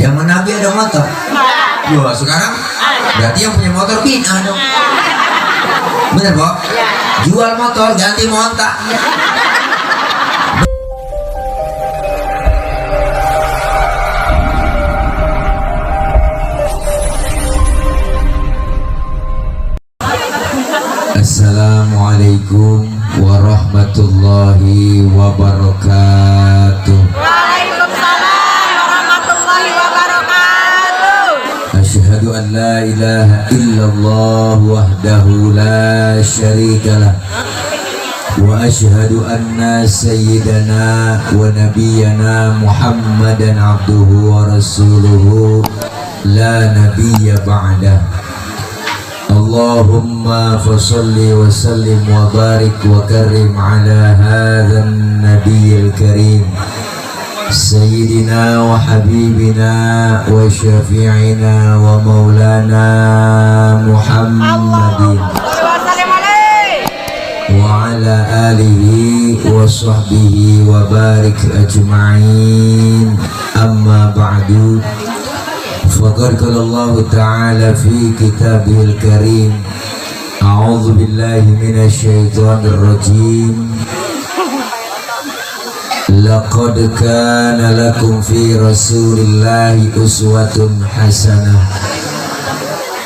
Zaman Nabi ada motor? Yo, sekarang berarti yang punya motor bid'ah dong. Bener, Bo? Jual motor ganti montak. Assalamualaikum warahmatullahi wabarakatuh. Waalaikumsalam warahmatullahi wabarakatuh. Asyhadu an la ilaha illallah wahdahu la syarikalah wa asyhadu anna sayyidana wa nabiyyana Muhammadan abduhu wa rasuluhu la nabiyya ba'dah. Allahumma fasalli wa sallim wa barik wa karim ala hadzal nabiyil karim sayyidina wa habibina wa syafi'ina wa maulana Muhammadin wa ala alihi wa sahbihi wa barik ajma'in. Amma ba'du. Faqad qala Allah Ta'ala fi kitabihil karim. A'udzu billahi minasy syaithanir rajim. Laqad kana lakum fi Rasulillahi uswatun hasanah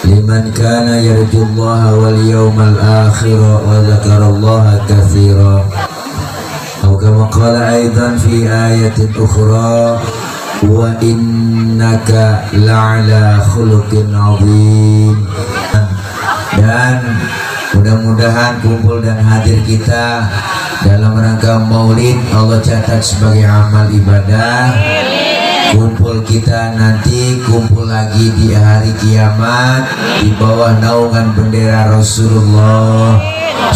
liman kana yarjullaha wal yawmal akhir wa dzakarallaha katsira. Atau kama qala aidan fi ayatin ukhra wa innaka la'ala khuluqin 'adzim. Dan mudah-mudahan kumpul dan hadir kita dalam rangka maulid Allah catat sebagai amal ibadah. Kumpul kita nanti kumpul lagi di hari kiamat di bawah naungan bendera Rasulullah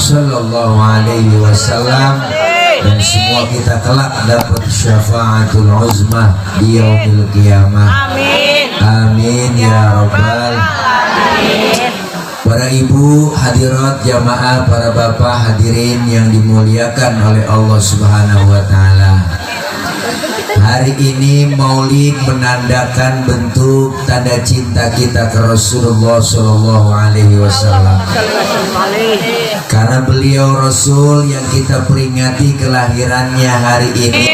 Sallallahu Alaihi Wasallam, dan semua kita kelak dapat syafaatul uzmah di yaumil qiyamah. Amin. Amin ya rabbal alamin. Para ibu hadirat jamaah, para bapak hadirin yang dimuliakan oleh Allah Subhanahu wa taala. Hari ini maulid menandakan bentuk tanda cinta kita ke Rasulullah Sallallahu Alaihi Wasallam. Karena beliau Rasul yang kita peringati kelahirannya hari ini.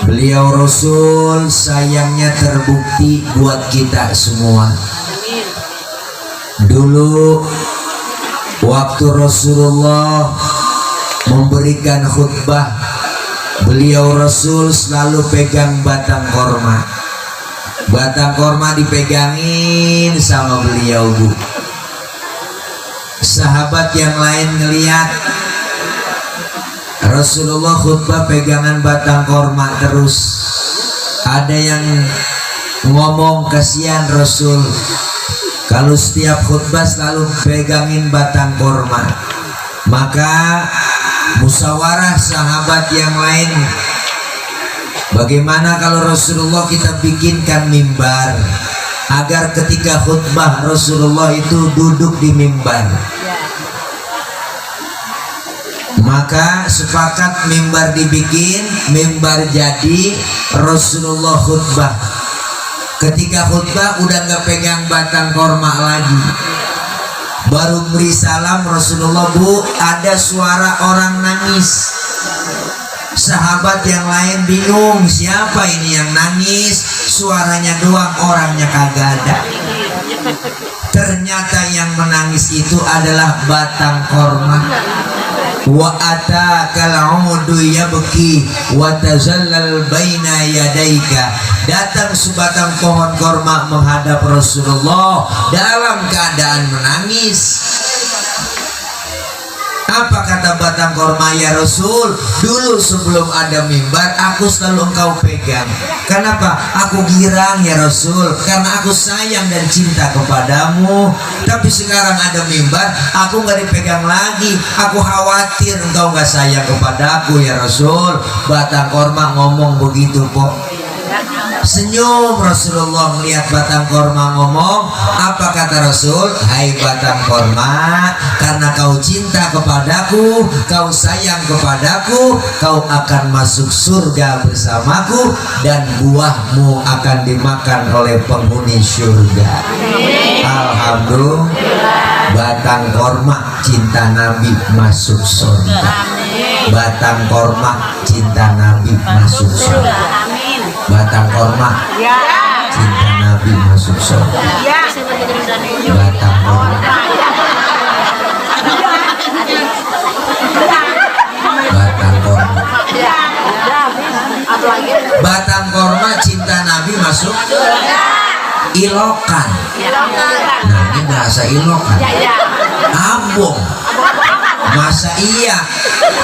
Beliau Rasul sayangnya terbukti buat kita semua. Dulu waktu Rasulullah memberikan khutbah, beliau Rasul selalu pegang batang korma. Batang korma dipegangin sama beliau, Bu. Sahabat yang lain ngeliat Rasulullah khutbah pegangan batang korma terus. Ada yang ngomong, kasihan Rasul kalau setiap khutbah selalu pegangin batang korma. Maka musyawarah sahabat yang lain, bagaimana kalau Rasulullah kita bikinkan mimbar, agar ketika khutbah Rasulullah itu duduk di mimbar. Maka sepakat mimbar dibikin, mimbar jadi, Rasulullah khutbah. Ketika khutbah udah nggak pegang batang korma lagi. Baru beri salam Rasulullah, Bu, ada suara orang nangis. Sahabat yang lain bingung, siapa ini yang nangis? Suaranya doang, orangnya kagak ada. Ternyata yang menangis itu adalah batang korma. Wa atakal umudu yabki wa tazallal baina yadaika. Datang sebatang pohon korma menghadap Rasulullah dalam keadaan menangis. Apa kata batang korma? Ya Rasul, dulu sebelum ada mimbar aku selalu engkau pegang. Kenapa? Aku girang ya Rasul, karena aku sayang dan cinta kepadamu. Tapi sekarang ada mimbar, aku gak dipegang lagi. Aku khawatir engkau gak sayang kepadaku ya Rasul. Batang korma ngomong begitu, Pok. Senyum Rasulullah melihat batang korma, ngomong, apa kata Rasul? Hai batang korma, karena kau cinta kepadaku, kau sayang kepadaku, kau akan masuk surga bersamaku dan buahmu akan dimakan oleh penghuni surga. Alhamdulillah, batang korma cinta Nabi masuk surga. Batang korma cinta Nabi masuk surga. Batang korma cinta Nabi masuk surga. Batang korma, batang korma, batang korma cinta Nabi masuk ilokan. Nah, ini bahasa ilokan. Ambung. Masa iya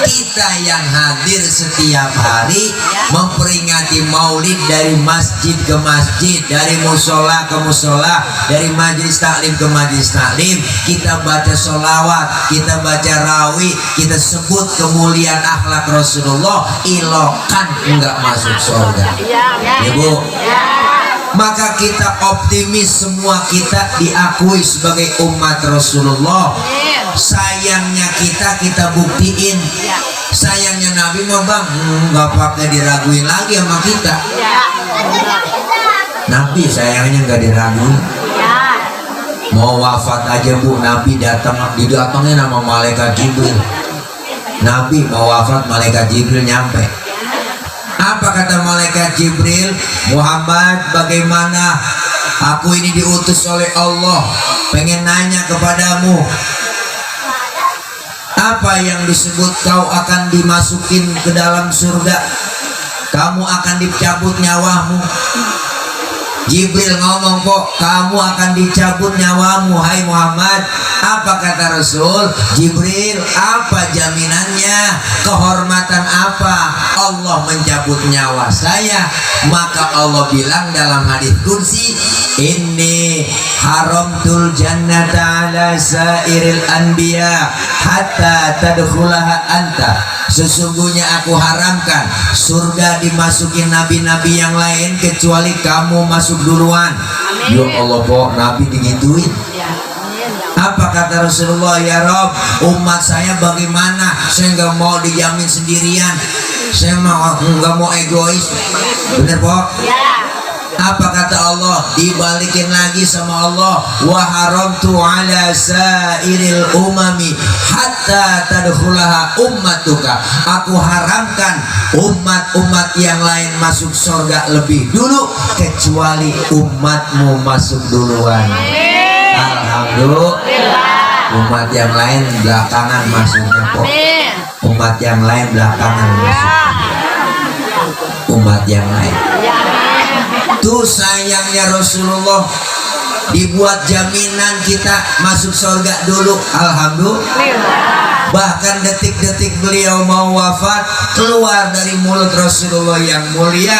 kita yang hadir setiap hari memperingati maulid dari masjid ke masjid, dari musola ke musola, dari majelis taklim ke majelis taklim, kita baca sholawat, kita baca rawi, kita sebut kemuliaan akhlak Rasulullah, ilokan enggak masuk surga. Ibu, maka kita optimis semua kita diakui sebagai umat Rasulullah. Sayangnya kita buktiin. Sayangnya Nabi mah bang nggak pakai diraguin lagi sama kita. Nabi sayangnya nggak diraguin. Mau wafat aja bu, Nabi didatangin sama malaikat Jibril. Nabi mau wafat, malaikat Jibril nyampe. Apa kata malaikat Jibril? Muhammad, bagaimana? Aku ini diutus oleh Allah, pengen nanya kepadamu, apa yang disebut kau akan dimasukin ke dalam surga? Kamu akan dicabut nyawamu. Jibril ngomong, kok kamu akan dicabut nyawamu hai Muhammad? Apa kata Rasul? Jibril, apa jaminannya? Kehormatan apa Allah mencabut nyawa saya? Maka Allah bilang dalam hadis kursi, inni haramtul jannata ala sairil anbiya hatta tadkhulaha anta. Sesungguhnya aku haramkan surga dimasukin nabi-nabi yang lain kecuali kamu masuk duluan. Ya Allah, kok Nabi digituin? Apa kata Rasulullah? Ya Rob, umat saya bagaimana? Saya nggak mau dijamin sendirian. Saya nggak mau egois. Bener Pok? Apa kata Allah? Dibalikin lagi sama Allah, wa haramtu ala sairil umami hatta tadkhulaha ummatuka. Aku haramkan umat-umat yang lain masuk surga lebih dulu kecuali umatmu masuk duluan. Alhamdulillah. Umat yang lain belakangan masuknya kok. Umat yang lain belakangan masuk. Umat yang lain. Tuh sayangnya Rasulullah dibuat jaminan kita masuk surga dulu. Alhamdulillah. Bahkan detik-detik beliau mau wafat, keluar dari mulut Rasulullah yang mulia,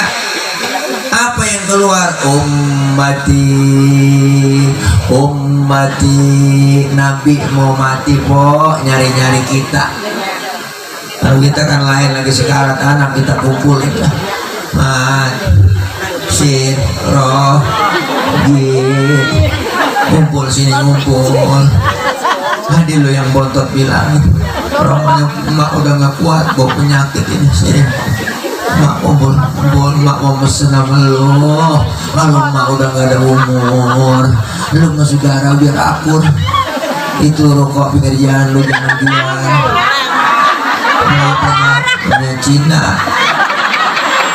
apa yang keluar? Ummati. Nabi mau mati po, nyari-nyari kita. Kalau kita kan lain, lagi sekarat anak kita kumpulin lah. Roh ngumpul sini, ngumpul. Tadi lo yang bontot bilang, romanya emak udah gak kuat bawa penyakit ini. Sini emak kumpul, emak mau mesen sama lo. Kalau emak udah gak ada umur, lo masuk darah biar akur. Itu rokok pinggir jalan lo jangan jual. Kenapa mak? Punya Cina.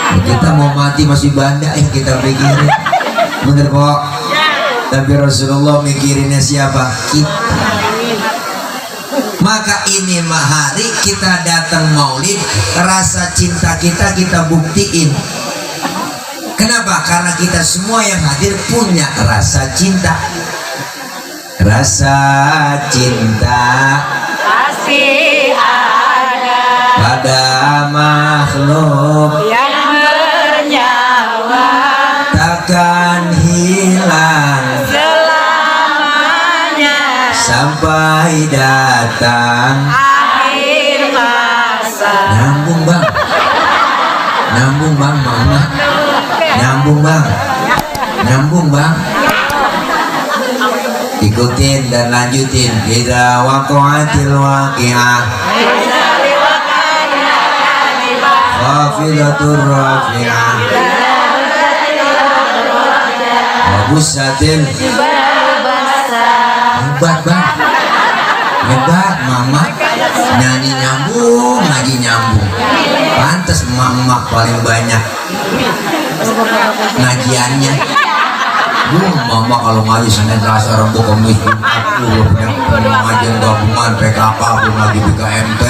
Kita mau mati masih banda kita pikirin. Bener kok. Tapi Rasulullah mikirinnya siapa? Kita. Maka ini hari kita datang maulid, rasa cinta kita buktiin. Kenapa? Karena kita semua yang hadir punya rasa cinta. Rasa cinta Pasti ada pada makhluk yang bernyawa takkan hilang selamanya sampai datang akhir masa. nyambung bang mama Nyambung bang, nyambung bang. Ikutin dan lanjutin. Idza waqa'atil waqi'ah khafidatur rafi'ah wa bussatil. Hebat bang, hebat mama, nyanyi nyambung, ngaji nyambung. Pantes emak-emak paling banyak ngajiannya. Mama kalau ngaji Senin Selasa Rabu Kamis Jumat pengajian gabungan PKK belum lagi BKMT.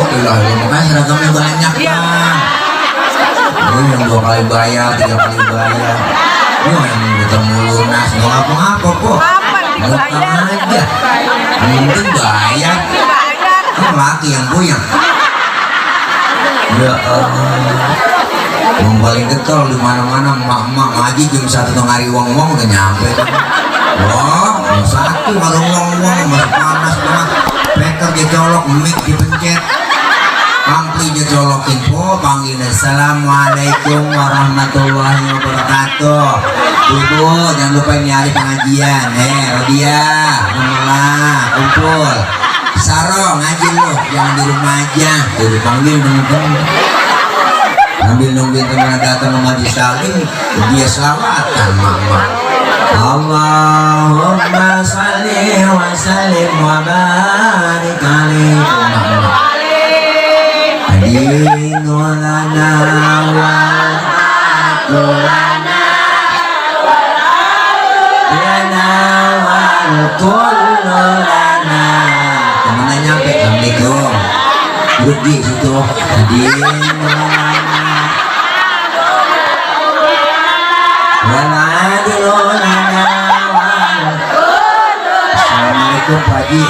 Wah ilah, makanya seragamnya banyak bang. Ini yang 2 kali bayar, 3 kali bayar. Wah yang ketemu lunas nggak ngapa-ngapa kok. Ngutang aja, mungkin bayar. Laki yang goyang. Ya yang paling getol di mana-mana emak-emak ngaji jam 1 tengah hari uang udah nyampe. Wah, jam 1 kalau uang masih panas banget. Speaker dicolok, mic dipencet, ampli dicolokin. Oh, panggil assalamualaikum warahmatullahi wabarakatuh. Ibu, jangan lupa ini hari pengajian. Rodia, Memelah, kumpul. Saro ngaji lu, jangan di rumah aja. Jadi panggil teman-teman. Sambil nungguin teman datang ke majlis taklim, dia selawatan mama. Allahumma shalli wa sallim wa barik alaihi mama. Adinu lana wa akulana lana wa kullu lana. Temennya nyampe, assalamualaikum. Duduk di situ. Adinu Assalamualaikum Pak Ji,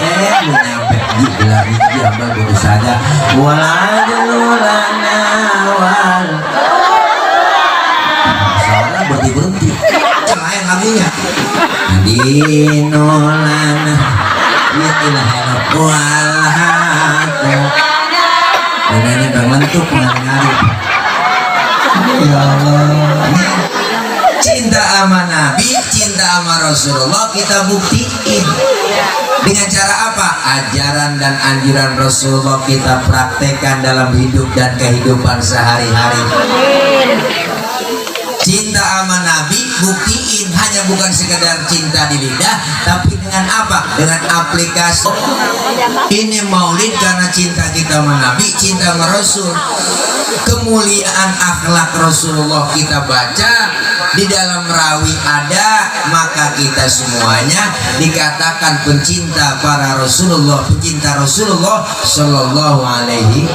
lu nyampe Ji bilang Ji abang udah sadar. Waladulana wal. Soalnya berhenti lain lagunya. Dinolana ya ilaha walhaku. Nenek berbentuk pengaruh. Ya Allah. Cinta sama Nabi, cinta sama Rasulullah kita buktiin dengan cara apa? Ajaran dan anjuran Rasulullah kita praktekkan dalam hidup dan kehidupan sehari-hari. Cinta sama Nabi buktiin, hanya bukan sekedar cinta di lidah, tapi dengan apa? Dengan aplikasi. Ini maulid karena cinta kita sama Nabi, cinta sama Rasul. Kemuliaan akhlak Rasulullah kita baca di dalam rawi ada, maka kita semuanya dikatakan pencinta para Rasulullah, pencinta Rasulullah Shallallahu Alaihi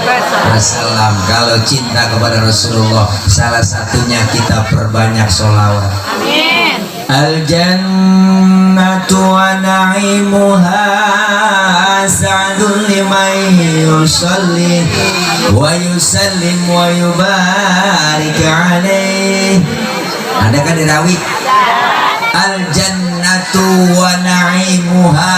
Wasallam. Kalau cinta kepada Rasulullah, salah satunya kita perbanyak sholawat. Amin. Al jannatu wa na'imuha sa'dun liman yusalli wa yusallim wa yubarik alaih. Ada kan di rawi? Al jannatu wa na'imuha,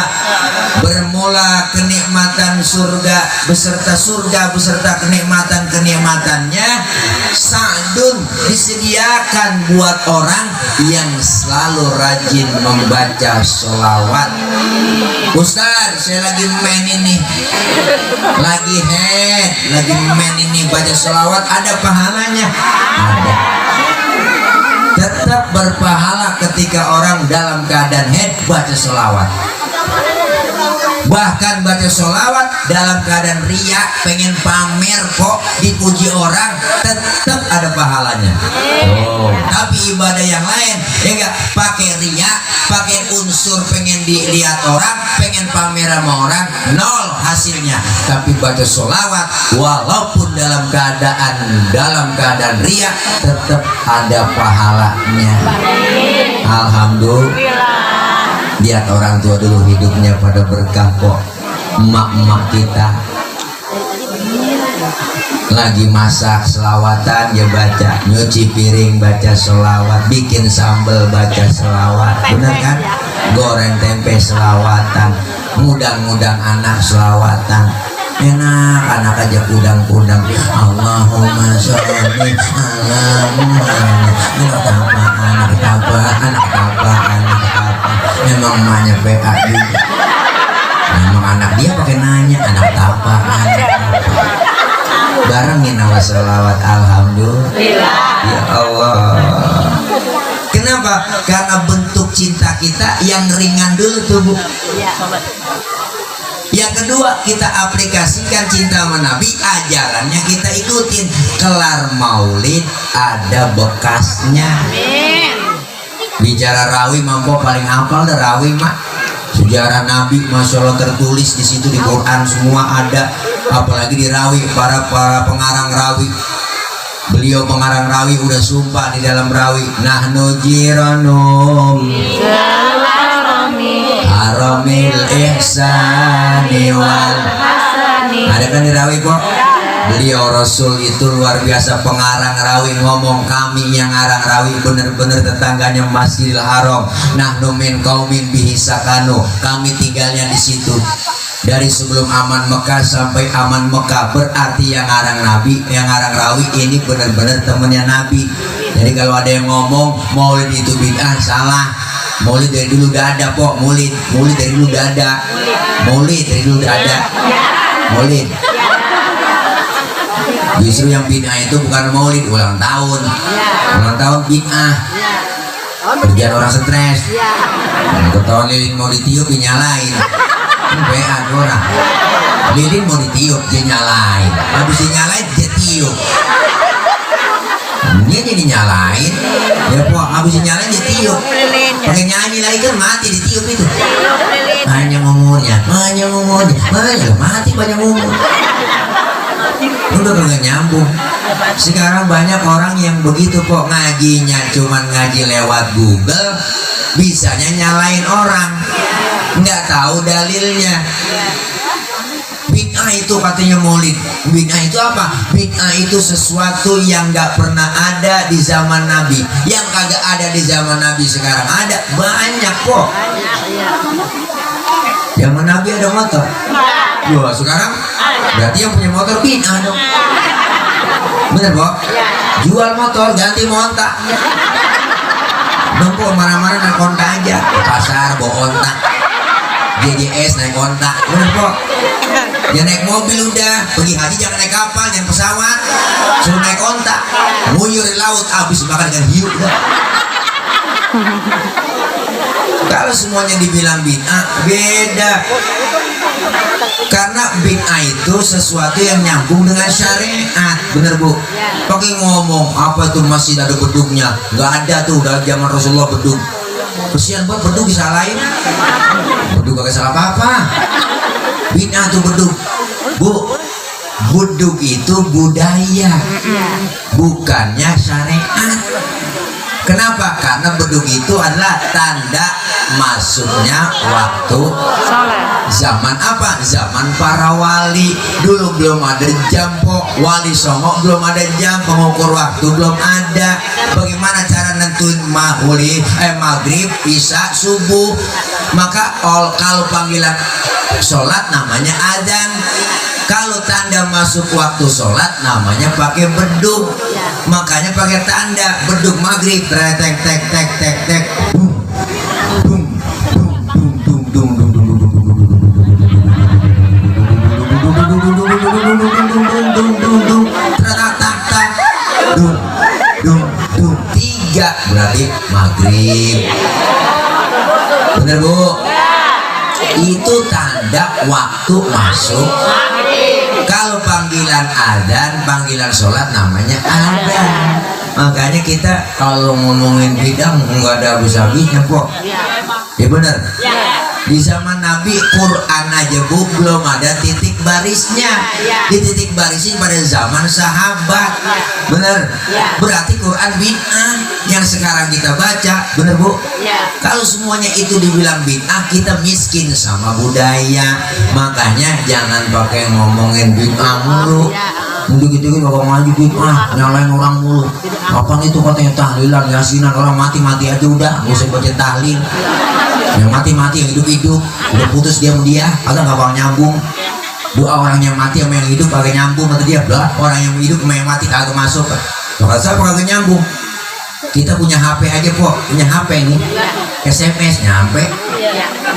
bermula kenikmatan surga beserta kenikmatannya. Sa'dun, disediakan buat orang yang selalu rajin membaca sholawat. Ustaz, saya lagi main ini, lagi main ini baca sholawat, ada pahalanya? Ada. Tetap berpahala ketika orang dalam keadaan head baca sholawat. Bahkan baca sholawat dalam keadaan riya, pengen pamer kok dipuji orang, tetap ada pahalanya. Tapi ibadah yang lain ya enggak pakai riya, pakai unsur pengen dilihat orang, pengen pamer sama orang, nol hasilnya. Tapi baca sholawat walaupun dalam keadaan riya, tetap ada pahalanya. Alhamdulillah. Lihat orang tua dulu hidupnya pada berkah kok. Emak-emak kita lagi masak selawatan ya baca, nyuci piring baca selawat, bikin sambal baca selawat, bener kan? Goreng tempe selawatan, ngudang-ngudang anak selawatan. enak anak aja kudang-kudang Allahumma sholli ala Muhammad. Anak apa memang emaknya PA juga. Memang anak dia pakai nanya anak apaan. Barengin nama selawat alhamdulillah. Ya Allah. Kenapa? Karena bentuk cinta kita yang ringan dulu tuh Bu. Yang kedua, kita aplikasikan cinta sama Nabi, ajarannya kita ikutin. Kelar maulid ada bekasnya. Bicara rawi, mampu paling hafal dah rawi mah. Sejarah Nabi, masya Allah tertulis di situ di Quran semua ada. Apalagi di rawi, para pengarang rawi. Beliau pengarang rawi udah sumpah di dalam rawi. Nahnu jiranum haramil ihsani wal hasani. Ada kan di rawi kok? Beliau Rasul itu luar biasa pengarang rawi, ngomong kami yang ngarang rawi bener-bener tetangganya Masjidil Haram. Nahnu min qaumin bihi sakanu, kami tinggalnya di situ. Dari sebelum aman Mekah sampai aman Mekah, berarti yang ngarang Nabi, yang ngarang rawi ini bener-bener temennya Nabi. Jadi kalau ada yang ngomong maulid itu bid'ah, salah. Maulid dari dulu udah ada kok, maulid dari dulu udah ada, maulid dari dulu udah ada, maulid. Justru yang bid'ah itu bukan maulid, ulang tahun bid'ah. Kerjaan orang stres. Ketahuan lilin mau ditiup dinyalain. PA orang. Lilin mau ditiup dia nyalain. Habis dinyalain dia tiup. Dia jadi nyalain. Ya po, habis dinyalain dia tiup. Pakai nyanyi lagi kan mati ditiup itu. Hanya ngomongnya, mati banyak ngomong. Udah kagak nyambung. Sekarang banyak orang yang begitu kok, ngajinya cuman ngaji lewat Google, bisanya nyalain orang, nggak tahu dalilnya. Bid'ah itu katanya maulid. Bid'ah itu apa? Bid'ah itu sesuatu yang nggak pernah ada di zaman Nabi. Yang kagak ada di zaman Nabi sekarang ada banyak kok. Zaman Nabi ada motor. Wah, sekarang berarti yang punya motor bid'ah dong. Bener Bo? Jual motor ganti monta. Dong kok marah-marah naik onta aja. Ke pasar bawa onta. JJS naik onta. Bener Po? Ya naik mobil udah. Pergi haji jangan naik kapal, jangan pesawat. Suruh naik onta. Nguyur di laut habis makan dengan hiu. Kalau semuanya dibilang bid'ah, beda. Karena bid'ah itu sesuatu yang nyambung dengan syariat, bener Bu? Pakai ngomong apa tuh masih ada bedugnya? Nggak ada tuh dari zaman Rasulullah bedug. Kesian buat bedug disalahin. Bedug gak salah apa-apa. Bid'ah tuh bedug. Bu, bedug itu budaya, bukannya syariat. Kenapa? Karena bedug itu adalah tanda masuknya waktu zaman apa? Zaman para wali. Dulu belum ada jam kok. Wali Songo belum ada jam, pengukur waktu belum ada. Bagaimana cara nentuin maghrib, isya, subuh? Maka kalau panggilan sholat namanya adzan. Kalau tanda masuk waktu sholat namanya pakai bedug. Makanya pakai tanda bedug maghrib, tek tek tek tek tek tek. Tiga berarti maghrib. Bener Bu? Itu tanda waktu masuk. Kalau panggilan adzan, panggilan sholat namanya adzan. Makanya kita kalau ngomongin bid'ah nggak ada habis-habisnya kok. Ya bener. Di zaman Nabi Quran aja Bu belum ada titik barisnya. Di titik barisnya pada zaman sahabat. Bener. Berarti Quran bid'ah yang sekarang kita baca. Bener Bu? Kalau semuanya itu dibilang bid'ah, kita miskin sama budaya. Makanya jangan pakai ngomongin bid'ah mulu. Gitu-gitu kalau ngaji bid'ah, nyalain orang mulu. Kapan itu katanya tahlilan, yasinan, orang mati-mati aja udah, nggak usah baca tahlil. Yang mati-mati, yang hidup-hidup udah putus dia sama dia, agak gak bakal nyambung. Doa orang yang mati sama yang hidup kagak nyambung kata dia. Lah, orang yang hidup sama yang mati kagak masuk. Kata saya kagak nyambung. Kita punya HP aja po, punya HP nih. SMS nyampe.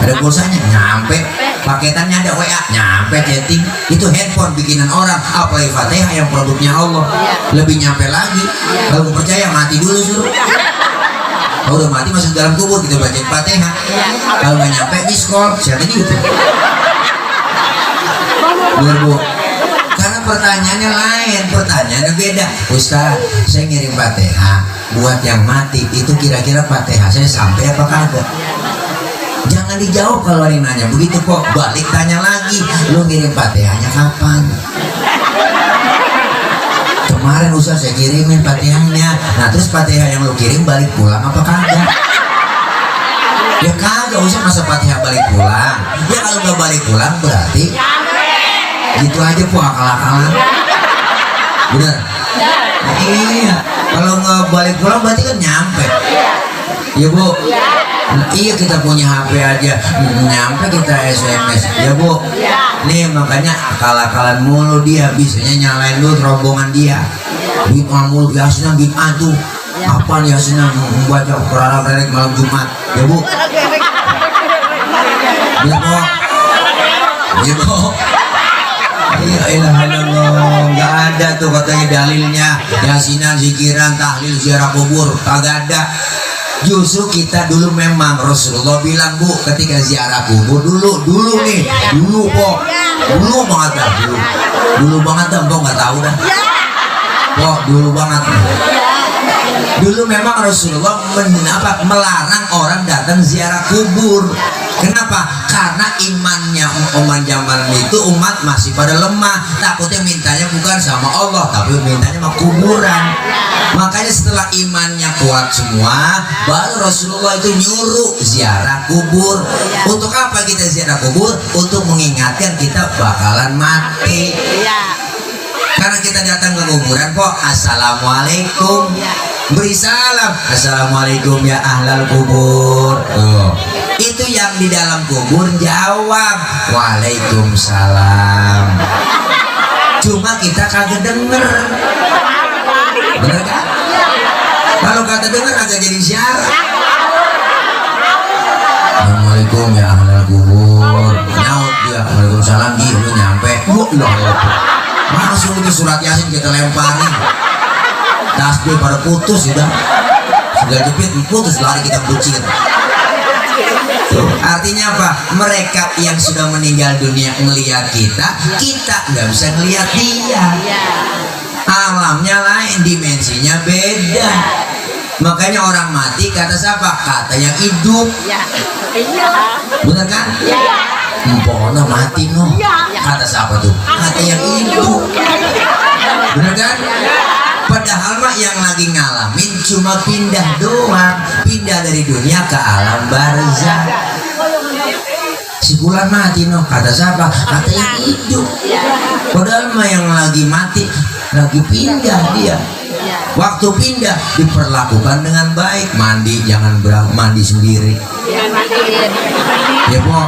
Ada pulsanya nyampe. Paketannya ada WA nyampe, chatting. Itu handphone bikinan orang. Apalagi Fatihah yang produknya Allah. Lebih nyampe lagi. Kalau percaya mati dulu suruh. Kalau udah mati masuk dalam kubur kita baca Fatihah. Kalau nggak nyampe miss call, siapa gitu. Bener bu, karena pertanyaannya lain, pertanyaannya beda. Ustaz, saya ngirim Fatihah buat yang mati, itu kira-kira Fatihah saya sampai apa kagak? Jangan dijawab kalau ada yang nanya begitu kok. Balik tanya lagi, lu ngirim Fatihahnya kapan? Kemarin Ustaz saya kirimin Fatihahnya. Nah terus Fatihah yang lu kirim balik pulang apa kagak? Ya kagak usah masa Fatihah balik pulang. Ya kalau nggak balik pulang berarti gitu aja po, akal-akalan. Bener? Iya. Kalau nggak balik pulang berarti kan nyampe. Ya bu. Nah, iya kita punya HP aja nyampe kita SMS. Ya bu. Nih makanya akal-akalan mulu dia. Bisanya nyalain dulu rombongan dia. Bid'ah mulu, Yasinah bid'ah tuh. Apa nih Yasinah membaca Qur'an malam Jumat? Ya bu. Ya bu. Ya bu. Iya ilahillallah, nggak ada tuh katanya dalilnya yasinan, zikiran, tahlil, ziarah kubur, kagak ada. Justru kita dulu memang Rasulullah bilang bu, ketika ziarah kubur dulu nih, dulu kok, dulu banget dah, dulu banget dah, kok nggak tahu dah, kok dulu banget. Dulu memang Rasulullah melarang orang datang ziarah kubur. Kenapa? Karena imannya umat zaman itu umat masih pada lemah. Takutnya mintanya bukan sama Allah, tapi mintanya sama kuburan. Makanya setelah imannya kuat semua, baru Rasulullah itu nyuruh ziarah kubur. Untuk apa kita ziarah kubur? Untuk mengingatkan kita bakalan mati. Karena kita datang ke kuburan kok, assalamualaikum. Beri salam, assalamualaikum ya ahlal kubur. Itu yang di dalam kubur jawab waalaikumsalam. Cuma kita kagak denger. Bener kan? Kalau kagak denger agak jadi syarat. Assalamualaikum ya ahlal kubur. Nyaut dia, waalaikumsalam. Lu nyampe. Langsung itu surat Yasin kita lemparin. Tasbih pada putus sudah jepit putus, lari kita bucin. Tuh, artinya apa? Mereka yang sudah meninggal dunia melihat kita nggak bisa ngelihat dia. Alamnya lain, dimensinya beda. Makanya orang mati kata siapa? Kata yang hidup. Benar kan? Empona mati no. Kata siapa tuh? Kata yang hidup. Benar kan? Padahal mah yang lagi ngalamin cuma pindah doang, pindah dari dunia ke alam barzah. Si bulan mati no, kata siapa? Kata yang hidup. Padahal mah yang lagi mati lagi pindah dia. Waktu pindah diperlakukan dengan baik, mandi jangan mandi sendiri. Ya po,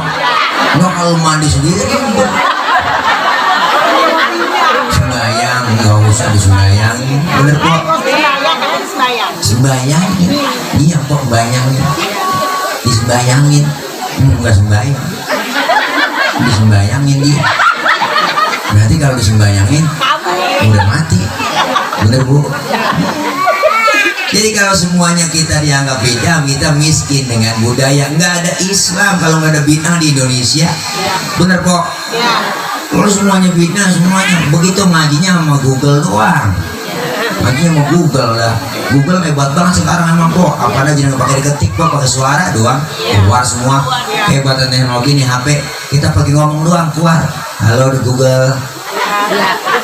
lo kalau mandi sendiri ribet. Sembayang nggak usah disembayangin, bener kok. Sembayangin, iya kok bayangin. Disembayangin, nggak sembayang. Disembayangin dia. Berarti kalau disembayangin udah mati, bener bu. Jadi kalau semuanya kita dianggap beda, kita miskin dengan budaya. Nggak ada Islam kalau nggak ada bid'ah di Indonesia, bener kok. Kalau semuanya bid'ah semuanya, begitu ngajinya sama Google doang. Ngajinya sama Google lah. Google hebat banget sekarang emang kok. Apa aja nggak pakai diketik kok, pakai suara doang keluar semua. Kehebatan teknologi nih HP, kita pakai ngomong doang keluar. Halo di Google.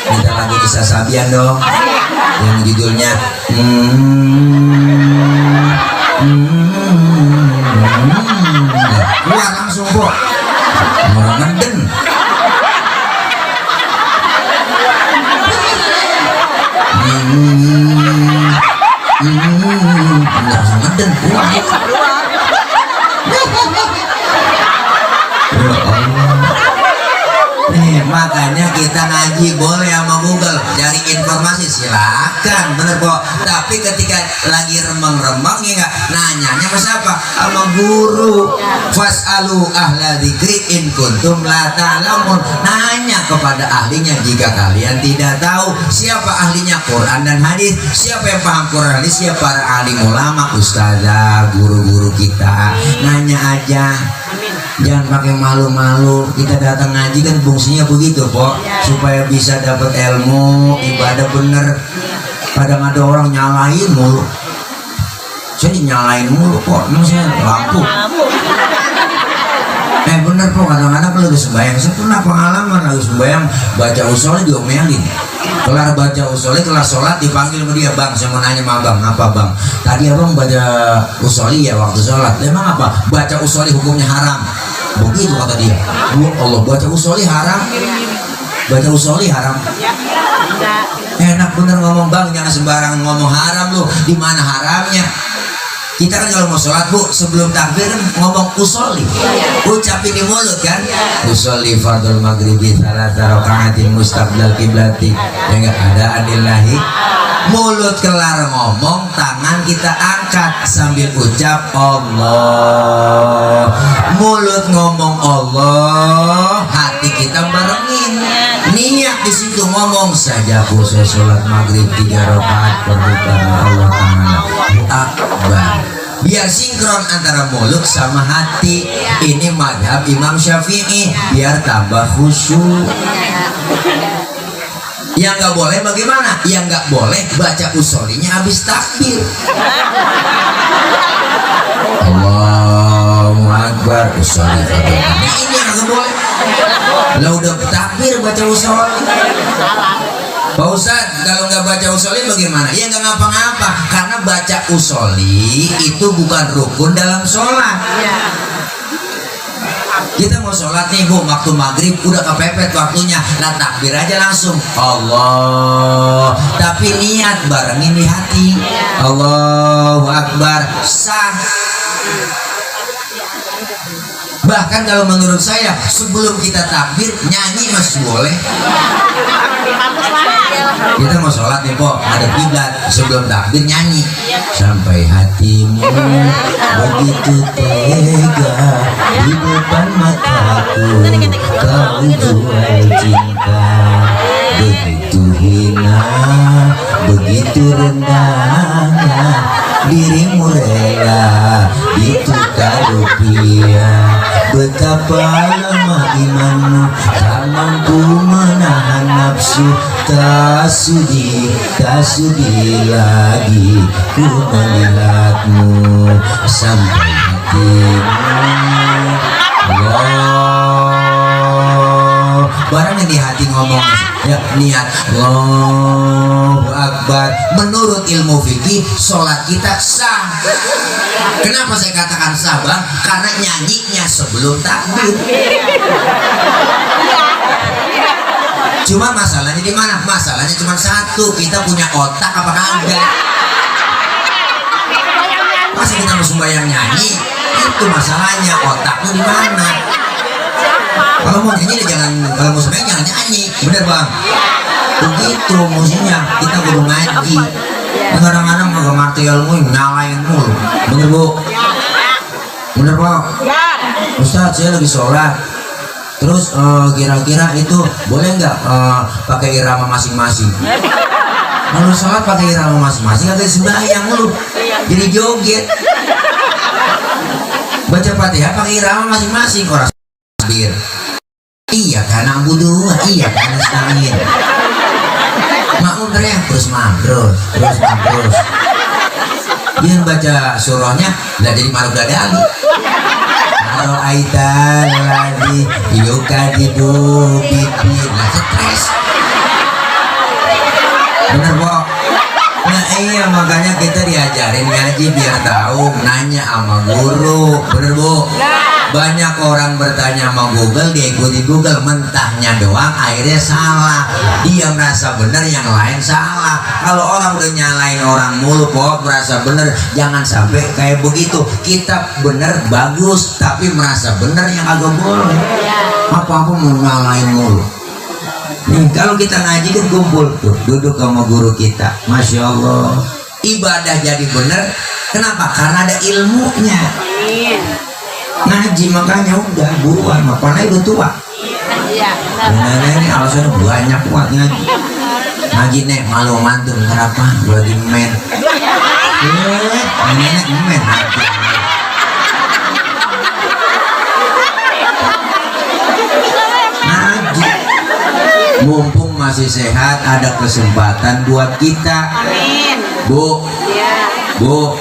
Minta lagu Kisah Sabian dong. Yang judulnya keluar langsung kok. Orang ngeden. Langsung ngeden keluar. Ya Allah. Nih Makanya kita ngaji boleh sama Google, cari informasi silakan, bener kok. Tapi ketika lagi remeng-remeng ya enggak, nanyanya ke siapa? Sama guru. Fas'alu ahla dzikri in kuntum la ta'lamun. Nanya kepada ahlinya jika kalian tidak tahu. Siapa ahlinya? Quran dan hadis. Siapa yang paham Quran hadis? Siapa para alim ulama, ustazah, guru-guru kita. Nanya aja. Jangan pakai malu-malu. Kita datang ngaji kan fungsinya begitu kok, supaya bisa dapat ilmu, ibadah bener. Kadang ada orang nyalain mulu. Saya nyalain mulu kok, maksudnya lampu. Bener kok, kadang-kadang kalau lagi sembahyang, saya pernah pengalaman lagi sembahyang baca usolnya diomelin. Kelar baca usolnya, kelar sholat dipanggil sama dia, bang saya mau nanya sama abang. Apa bang? Tadi abang baca usoli ya waktu sholat. Emang apa? Baca usoli hukumnya haram. Begitu kata dia. Allah, baca usoli haram. Baca usoli haram. Enak bener ngomong bang, jangan sembarangan ngomong haram lu. Di mana haramnya? Kita kan kalau mau sholat bu, sebelum takbir ngomong usoli, ucapin di mulut kan, usoli fardul maghribi salat rakaatin mustaqbil kiblati, ya enggak ada adillahi. Mulut kelar ngomong, tangan kita angkat sambil ucap Allah. Mulut ngomong Allah, hati kita barengin. Niat di situ ngomong saja saya sholat maghrib 3 rakaat berdoa Allah Ta'ala akbar. Biar sinkron antara mulut sama hati. Ini madhab Imam Syafi'i, biar tambah khusyuk. Yang nggak boleh bagaimana? Yang nggak boleh baca usolinya habis takbir. Allahu Akbar usoli. Nah ini yang nggak boleh. Lah udah takbir baca usoli. Pak Ustadz, kalau nggak baca usoli bagaimana? Ya nggak ngapa-ngapa, karena baca usoli itu bukan rukun dalam sholat. Kita mau sholat nih bu, waktu maghrib udah kepepet waktunya, nah takbir aja langsung Allah, tapi niat barengin di hati Allahu Akbar, sah. Bahkan kalau menurut saya sebelum kita takbir nyanyi masih boleh. Kita mau sholat nih po, ada kiblat, sebelum takbir nyanyi. Sampai hatimu begitu tega di depan mataku, kau jual cinta. Begitu hina, begitu rendahnya dirimu rela ditukar rupiah. Betapa lama imanmu tak mampu menahan nafsu. Tak sudi lagi ku melihatmu. Sampai hatimu Allah, barangnya di hati ngomong ya, niat Allahu Akbar. Menurut ilmu fikih sholat kita sah. Kenapa saya katakan sah bang? Karena nyanyinya sebelum takbir. Cuma masalahnya di mana? Masalahnya cuma satu, kita punya otak apa kagak? Masa kita mau sembahyang nyanyi? Itu masalahnya, otakmu di mana? Kalau mau nyanyi jangan, kalau mau sembahyang jangan nyanyi, bener bang? Begitu musiknya, kita kudu ngaji. Kadang-kadang mau ngerti ilmu nyalain mulu, bener bu? Bener pak? Ustadz saya lagi sholat. Terus kira-kira itu boleh nggak pakai irama masing-masing? Kalau sholat pakai irama masing-masing, kagak sembahyang lu, jadi joget. Baca Fatihah pakai irama masing-masing, orang takbir. Iya karena budu, iya karena nasta'in. Makmum teriak terus terus. Dia baca surahnya nggak jadi malu dadali. Kalau aitan lagi yukadibu pipi, nah stres. Bener kok. Nah iya makanya kita diajarin ngaji biar tahu, nanya sama guru, bener bu? Banyak orang bertanya sama Google, diikuti Google, mentahnya doang akhirnya salah. Dia merasa benar, yang lain salah. Kalau orang udah nyalain orang mulu kok merasa benar, jangan sampai kayak begitu. Kita benar bagus tapi merasa benar yang agak boleh. Apa-apa mau nyalain mulu. Nih, kalau kita ngaji kan kumpul tuh, duduk sama guru kita, masya Allah, ibadah jadi bener. Kenapa? Karena ada ilmunya. Ngaji makanya udah buruan, makanya udah tua. Nah, ini alasannya banyak kuat ngaji. Ngaji nek malu mantu kenapa? Lagi men. Nenek men. Ngaji. Mumpung masih sehat, ada kesempatan buat kita. Amin. Bu. Bu.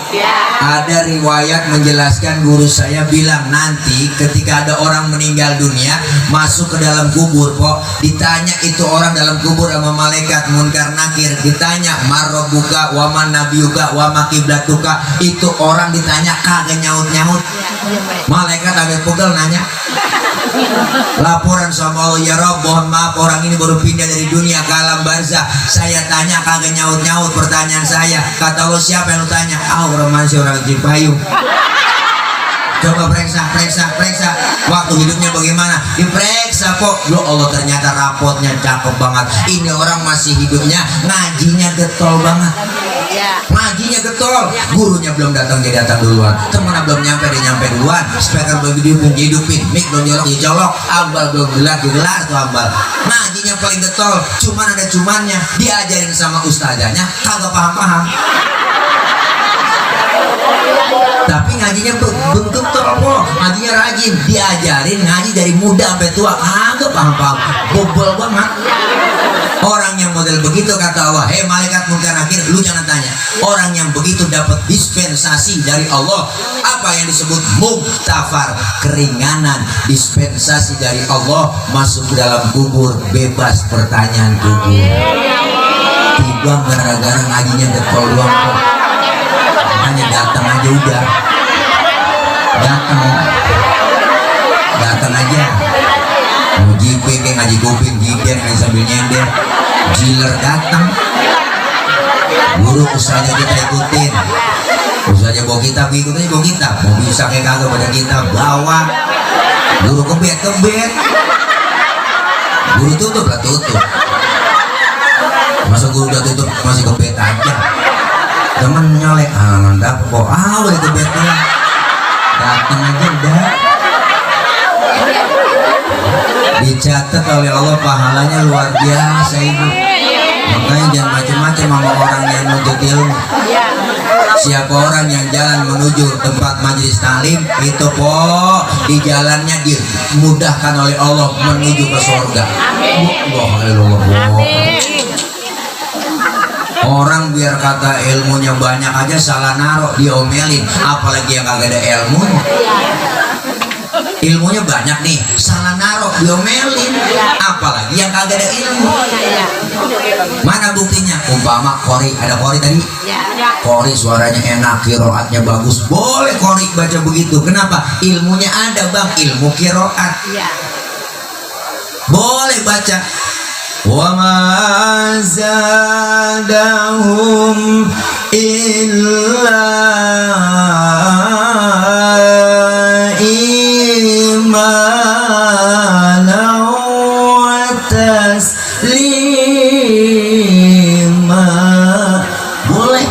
Ada riwayat menjelaskan guru saya bilang nanti ketika ada orang meninggal dunia masuk ke dalam kubur kok ditanya itu orang dalam kubur sama malaikat munkar nakir, ditanya marrobuka waman nabiyuka wama kiblatuka, itu orang ditanya kagak nyaut malaikat agak pegel nanya laporan sama Allah, ya Rob mohon maaf orang ini baru pindah dari dunia ke alam barzah, saya tanya kagak nyaut pertanyaan saya, kata Allah siapa yang lu tanya? Orang manusia orang Cipayung. Coba periksa waktu hidupnya bagaimana, diperiksa kok ya Allah ternyata rapotnya cakep banget, ini orang masih hidupnya ngajinya getol banget. Ngajinya getol, gurunya belum datang dia datang duluan, temennya belum nyampe dia nyampe duluan, speaker belum dihidupin, mic belum dicolok, ambal belum gelar tuh ambal. Ngajinya paling getol, cuman ada cumannya, diajarin sama ustazanya kagak paham. Tapi ngajinya bentuk kok, ngajinya rajin, diajarin ngaji dari muda sampai tua kagak paham, bobol banget. Orang yang model begitu kata Allah, hei malaikat munkar nakir, lu jangan tanya. Orang yang begitu dapat dispensasi dari Allah, apa yang disebut muktafar, keringanan, dispensasi dari Allah, masuk ke dalam kubur bebas pertanyaan kubur. Tiba gara-gara ngajinya getol doang kok. Hanya datang aja udah, datang aja. Mau jipe kayak ngaji kuping, jiper kayak sambil nyender, jiler datang. Guru usahanya kita ikutin, usahanya bawa kitab ikutin bawa kitab, mau bisa kayak kagak baca kitab bawa. Guru kebet, guru tutup. Masa guru udah tutup masih kebet aja. Temen nyolek, mantap kok, udah kebetnya datang aja udah. Dicatat oleh Allah pahalanya luar biasa ibu. Makanya jangan macam-macam sama orang yang menuntut ilmu. Siapa orang yang jalan menuju tempat majelis taklim itu kok di jalannya dimudahkan oleh Allah menuju ke surga. Orang biar kata ilmunya banyak aja salah naruh, diomelin, apalagi yang kagak ada ilmu. Ilmunya banyak nih, salah naruh, diomelin, apalagi yang kagak ada ilmu. Mana buktinya? Umpama Qori, ada Qori tadi? Qori suaranya enak, kiroatnya bagus, boleh Qori baca begitu. Kenapa? Ilmunya ada bang, ilmu kiroat. Boleh baca. Wa ma zadahum illa imanan wa taslima. Boleh.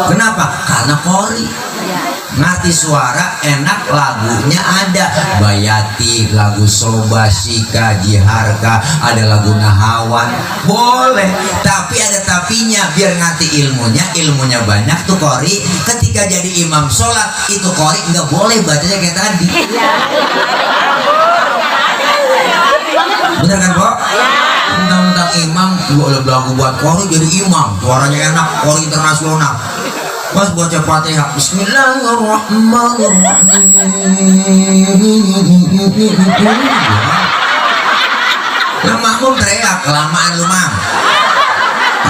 Kenapa? Karena Qori ngerti suara enak, lagunya ada Bayati, lagu Soba, Sika, Jiharka, ada lagu Nahawan, boleh. Tapi ada tapinya, biar ngerti ilmunya banyak tuh Qori. Ketika jadi imam sholat itu Qori nggak boleh bacanya kayak tadi. Bener kan Pak? Tentang imam boleh lagu buat Qori jadi imam, suaranya enak, Qori internasional. Pas baca Fatihah, Bismillahirrahmanirrahim. Nah makmum teriak, kelamaan lu mam.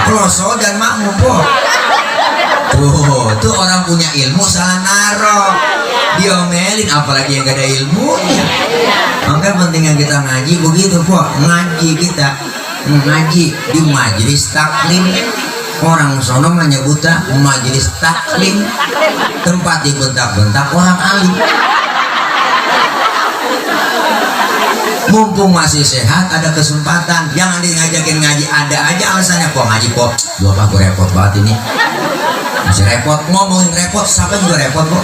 Kloso dan makmum kok. Tuh orang punya ilmu salah naruh, diomelin, apalagi yang gak ada ilmunya. Makanya pentingnya kita ngaji begitu kok. Ngaji kita, ngaji di majelis taklim. Orang sono menyebutnya majelis taklim, tempat dibentak-bentak orang alim. Mumpung masih sehat, ada kesempatan, jangan ngajakin ngaji. Ada aja alasannya, kok ngaji kok dua apa, gue repot banget ini, masih repot. Ngomongin repot, siapa juga repot kok.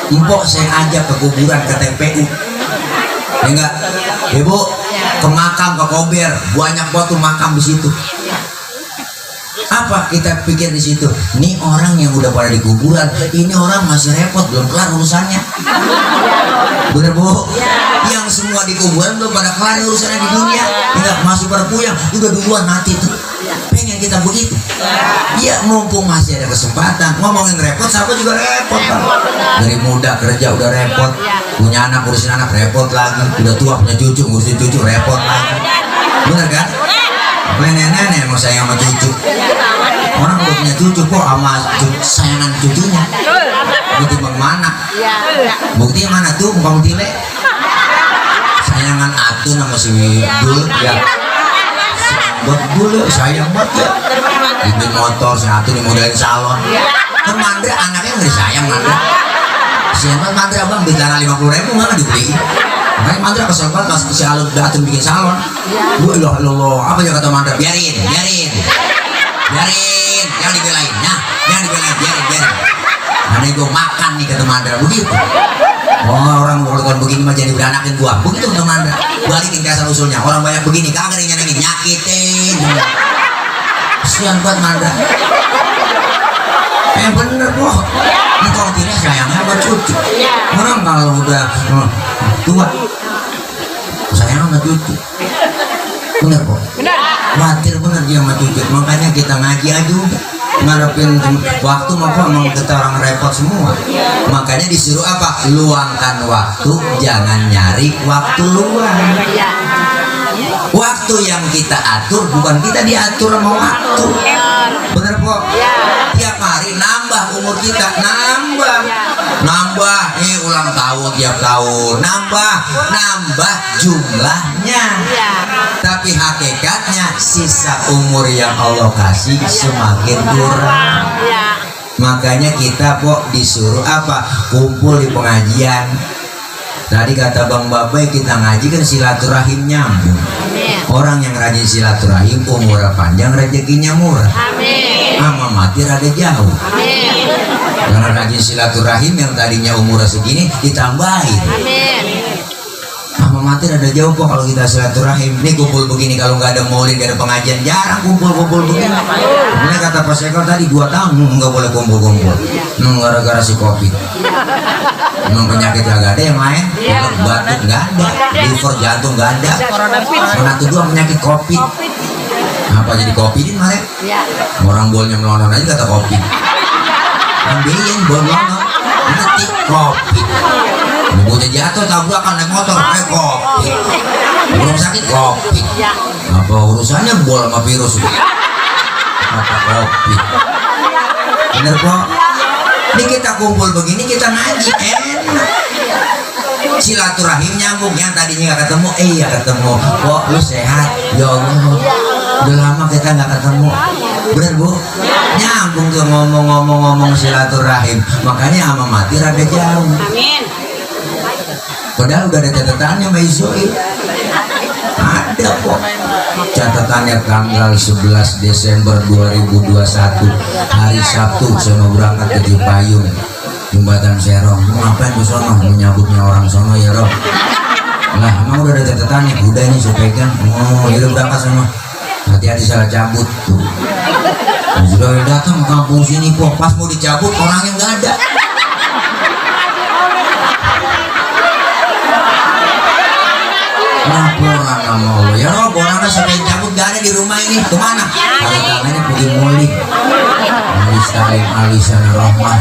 Empok saya ajak ke kuburan, ke TPU, ya enggak ibu, ke makam, ke Kober, banyak banget tuh makam di situ. Apa kita pikir di situ? Ini orang yang udah pada di kuburan, ini orang masih repot, belum kelar urusannya. Bener bu? Yang semua di kuburan belum pada kelar urusannya di dunia, enggak masih pada puyang, udah duluan mati tuh. Pengen kita begitu? Ya mumpung masih ada kesempatan. Ngomongin repot, siapa juga repot kan? Dari muda kerja udah repot, punya anak ngurusin anak repot lagi, udah tua punya cucu ngurusin cucu repot lagi. Bener kan? Nenek-nenek mau sayang sama cucu. Orang udah punya cucu kok sama sayangan cucunya. Bukti bagaimana? Bukti mana tuh Bang Tile? Sayangan Atun sama si Dul ya. Buat dulu sayang banget ya. Bikin motor si Atun dimodalin salon. Kan Mandra anaknya nggak disayang Mandra. Siapa Mandra bang beli tanah 50.000 nggak dibeli. Makanya Mandra kesel banget pas si Atun bikin salon. Bu loh apa ya kata Mandra, biarin, jangan dibelain, nah, jangan dibelain, biarin. Nanti gue makan nih kata Mandra begitu. Oh orang kalau begini mah jadi beranakin gua, begitu kata Mandra. Balikin ke asal usulnya, orang banyak begini kagak ada yang nyenengin, nyakitin. Kasihan banget Mandra. Bener kok. Ini kalau tidak sayangnya buat cucu. Orang kalau udah tua sayang sama cucu. Bener kok. Khawatir bener dia sama cucu. Makanya kita ngaji aja udah. Ngarepin waktu apa emang kita orang repot semua. Makanya disuruh apa? Luangkan waktu, jangan nyari waktu luang. Waktu yang kita atur bukan kita diatur sama waktu. Bener kok? Tiap hari nambah umur kita, nambah nih ulang tahun tiap tahun, nambah jumlahnya. Tapi hakikatnya sisa umur yang Allah kasih semakin kurang. Makanya kita kok disuruh apa? Kumpul di pengajian. Tadi kata Bang Babai kita ngaji kan silaturahim nyambung. Orang yang rajin silaturahim umurnya panjang, rezekinya murah. Ama mati rada jauh. Karena rajin silaturahim yang tadinya umurnya segini ditambahin. Ama mati rada jauh kok kalau kita silaturahim. Ini kumpul begini kalau nggak ada maulid, nggak ada pengajian, jarang kumpul begini. Ini kata Pak Sekor tadi 2 tahun nggak boleh kumpul. Gara-gara si Covid. Memang penyakit gak ada yang lain, batuk nggak ada, liver jantung nggak ada. Mana kedua penyakit Covid. Apa jadi Covid ini kemarin? Orang bolnya melonot aja kata Covid. Ambilin bol melonot, nanti Covid. Bocah jatuh tabrakan naik motor, Covid. Belum sakit Covid. Apa urusannya bol sama virus? Kata Covid. Bener kok. Ini kita kumpul begini, kita ngaji enak. Silaturahim nyambung, yang tadinya gak ketemu, iya ketemu. Kok lu sehat? Ya Allah, udah lama kita gak ketemu. Bener bu? Nyambung tuh ngomong silaturahim. Makanya sama mati rada jauh. Amin. Padahal udah ada catatannya Mbak Isoi. Ada kok catatannya tanggal 11 Desember 2021 hari Sabtu saya mau berangkat ke Cipayung Jembatan Serong. Mau ngapain ke sono? Menyambutnya orang sono ya Rob. Lah emang udah ada catatannya? Udah ini saya pegang. Oh ya udah berangkat sama. Hati-hati salah cabut tuh. Sudah datang ke kampung sini kok pas mau dicabut orangnya nggak ada. Laporan sama Allah ya Rob, orangnya sampai cabut gak ada di rumah ini, kemana? Kalau tangannya pergi mulik. Alisalim alisana rahmah.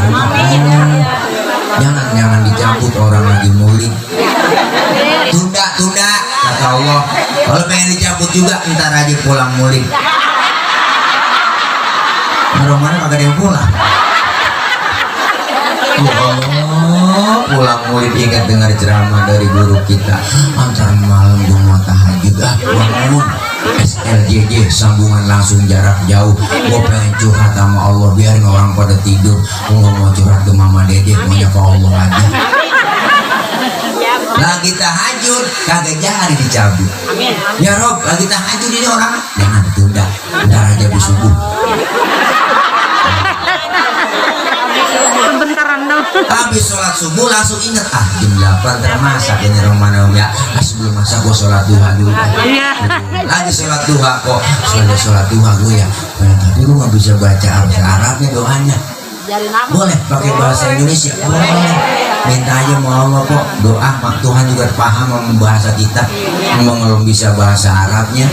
Jangan dicabut orang lagi mulik. Tunda kata Allah. Kalau pengen dicabut juga ntar aja pulang mulik. Mana kagak ada yang pulang. Pulang murid ingat dengar ceramah dari guru kita antar malam gue mau tahajud bangun SLJJ sambungan langsung jarak jauh. Gue pengen curhat sama Allah, biarin orang pada tidur. Gue gak mau curhat ke mama dede, maunya ke Allah aja. Lagi lagi tahajud kagak jadi dicabut. Amin. Ya Rob, lagi tahajud ini orang jangan ditunda, ntar aja habis subuh. Bentaran dong. Habis sholat subuh langsung inget jam 8 termasak ini Romano ya. Sebelum masak gua sholat duha dulu. Iya. Lagi sholat duha kok. Sudah sholat duha gue ya. Tapi lu nggak bisa baca Arabnya doanya. Boleh pakai bahasa Indonesia. Boleh. Minta aja mau Allah kok. Doa mak Tuhan juga paham bahasa kita. Memang bisa bahasa Arabnya.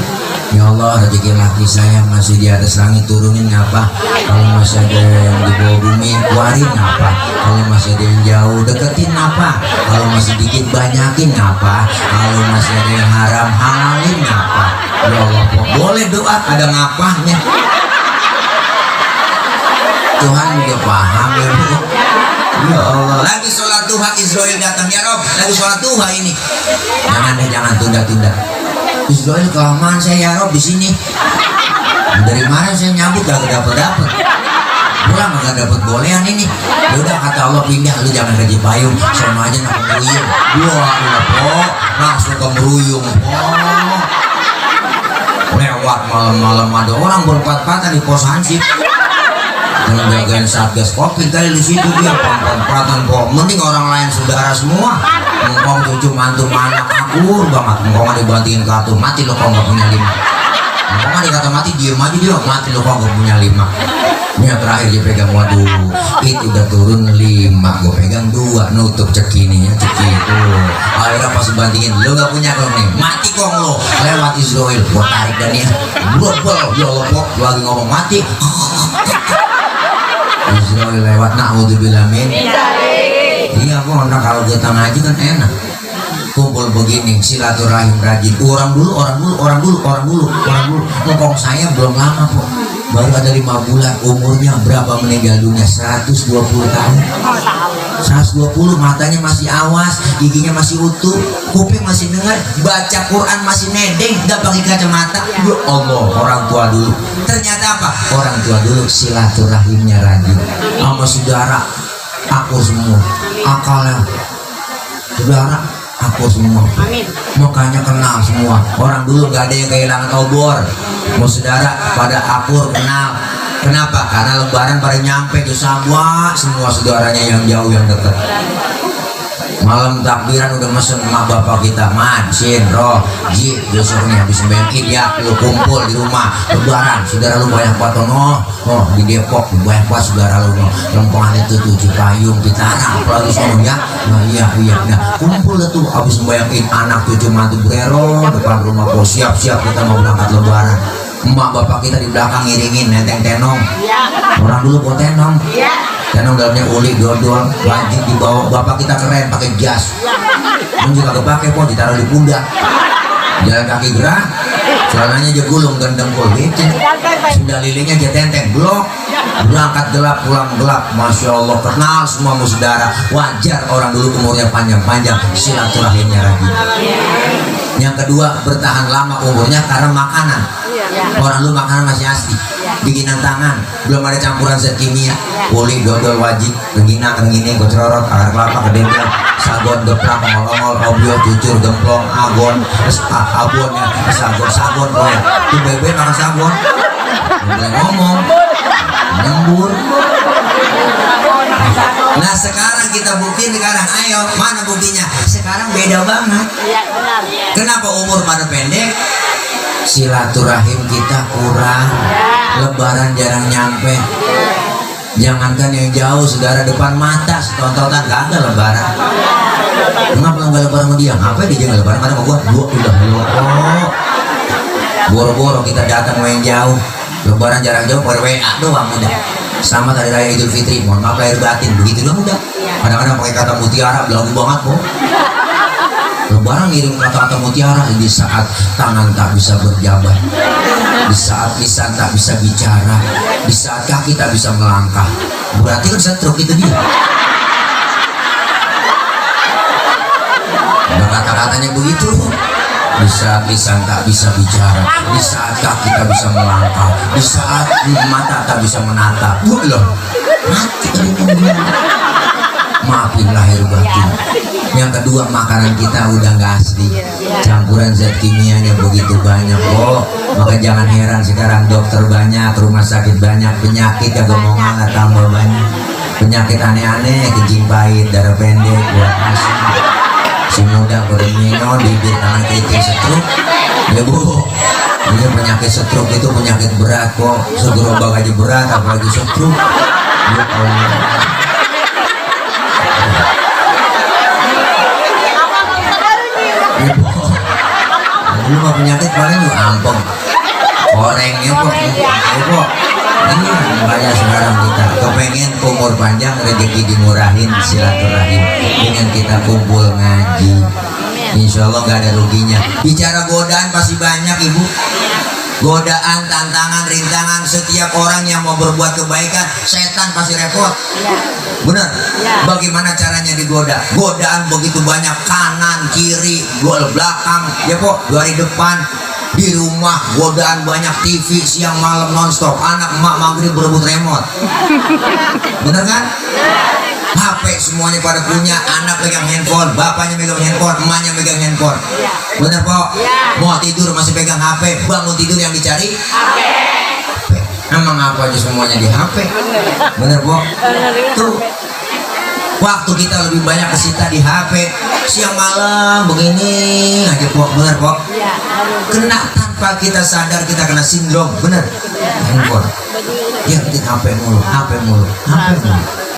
Ya Allah, rezeki laki saya masih di atas langit turunin ngapa? Kalau masih ada yang di bawah bumi keluarin ngapa? Kalau masih ada yang jauh deketin ngapa? Kalau masih dikit banyakin ngapa? Kalau masih ada yang haram halalin ngapa? Ya Allah, boleh doa ada ngapanya. Tuhan juga paham ya Bu. Ya Allah, lagi sholat duha Israel datang ya Rob, lagi sholat duha ini. Jangan tunda-tunda. Israel kelamaan saya ya Rob di sini. Dari mana saya nyambut gak dapet. Pulang gak dapet bolehan ini. Udah kata Allah pindah, lu jangan gaji payung, sama aja nak meruyung. Wah, po, langsung ke meruyung. Lewat malam-malam ada orang berempat-empatan di pos hansip. Yang jagain satgas covid kali di situ dia pempat-empatan po. Mending orang lain saudara semua. Engkong cucu mantu anak aku banget. Engkong ada dibantingin kartu mati lo kok nggak punya 5. Engkong ada kata mati diem aja dia mati lo kok nggak punya 5. Ini yang terakhir dia pegang, waduh itu udah turun 5, gue pegang 2 nutup cekininya ceki itu. Akhirnya pas bandingin lo nggak punya kong nih mati kong lo lewat Israel gue tarik dan ya blobol ya Allah kok lagi ngomong mati. Israel lewat naudzubillah min. Iya kok kalau kita ngaji kan enak. Kumpul begini silaturahim rajin. Orang dulu. Ngomong saya belum lama kok. Baru ada 5 bulan umurnya berapa meninggal dunia 120 tahun. 120 matanya masih awas, giginya masih utuh, kuping masih dengar, baca Quran masih nedeng, nggak pakai kacamata. Ya Allah, orang tua dulu. Ternyata apa? Orang tua dulu silaturahimnya rajin. Sama saudara, aku semua. Akalnya, saudara, aku semua. Makanya kenal semua. Orang dulu nggak ada yang kehilangan obor. Mau saudara pada akur kenal. Kenapa? Karena lebaran pada nyampe ke Sabwa, semua saudaranya yang jauh yang dekat. Malam takbiran udah mesen emak bapak kita, Man, Sin, Roh, Ji, besoknya habis sembahyang Id ya, lu kumpul di rumah lebaran, saudara lu banyak banget di Depok banyak banget saudara lu Lempongan itu tuh Cipayung, Citarang, apalagi sono ya. Nah iya, nah kumpul tuh habis sembahyang Id, anak cucu mantu brero depan rumah kok siap-siap kita mau berangkat lebaran. Emak bapak kita di belakang ngiringin nenteng tenong. Orang dulu kok tenong. Tenong dalamnya uli dodol, wajib dibawa. Bapak kita keren pakai jas. Mun juga kepake po ditaruh di pundak. Jalan kaki gerak, celananya aja gulung dan dengkul gitu. Sudah lilingnya aja tenteng blok. Berangkat gelap pulang gelap. Masya Allah kenal semua saudara. Wajar orang dulu umurnya panjang-panjang, silaturahimnya rajin. Yang kedua bertahan lama umurnya karena makanan. Orang lu makanan masih asli, bikinan tangan, belum ada campuran zat kimia. Uli dodol wajib, rengginang, kocrorot, akar kelapa, kedendang, sagon, geplak, ngolongol, obio, cucur, gemplong, agon, abon ya, sagon, boy. Tuh bebe makan sagon, boleh ngomong, nyembur. Nah sekarang kita buktiin sekarang, ayo mana buktinya? Sekarang beda banget. Kenapa umur pada pendek? Silaturahim kita kurang, lebaran jarang nyampe. Jangankan yang jauh, saudara depan mata setontonan gak ada lebaran. Kenapa lo gak lebaran sama dia? Ngapain dia gak lebaran sama gua? Gua udah boro-boro kita datang yang jauh. Lebaran jarang jauh, per WA doang udah. Selamat Hari Raya Idul Fitri, mohon maaf lahir batin, begitu doang udah. Kadang-kadang pakai kata mutiara, belagu banget kok. Lebaran ngirim kata-kata mutiara di saat tangan tak bisa berjabat, di saat lisan tak bisa bicara, di saat kaki tak bisa melangkah. Berarti kan setruk itu dia. Ada kata-katanya begitu. Di saat lisan tak bisa bicara, di saat kaki tak bisa melangkah, di saat mata tak bisa menatap. Loh, mati kan itu. maafin lahir batin. Yang kedua, makanan kita udah nggak asli, campuran zat kimianya begitu banyak kok. Maka jangan heran sekarang dokter banyak, rumah sakit banyak, penyakit yang ngomongan tambah banyak, penyakit aneh-aneh, kencing pahit, darah pendek, buat asam, si muda berminum, bibir tangan keriting, stroke. Ya bu, ini penyakit stroke itu penyakit berat kok, segerobak aja berat, apalagi stroke. Ya Allah. Lu mah penyakit paling lu ampong orangnya kok ini makanya sekarang kita kepengen umur panjang, rezeki dimurahin, silaturahim dengan kita kumpul ngaji, insya Allah gak ada ruginya. Bicara godaan pasti banyak ibu, godaan, tantangan, rintangan. Setiap orang yang mau berbuat kebaikan, setan pasti repot. Benar? Bagaimana caranya digoda? Godaan begitu banyak, kanan, kiri, gol belakang, ya kok, dari depan, di rumah godaan banyak, TV siang malam nonstop, anak emak maghrib berebut remote. Bener kan? HP semuanya pada punya, anak pegang handphone, bapaknya megang handphone, emaknya megang handphone. Bener kok? Mau tidur masih pegang HP, bangun tidur yang dicari HP. Emang apa aja semuanya di HP? Bener kok? Tuh, waktu kita lebih banyak kesita di HP, siang malam begini aja kok. Bener kok? Kena tanpa kita sadar, kita kena sindrom. Bener? Handphone yang HP mulu, HP mulu, HP mulu.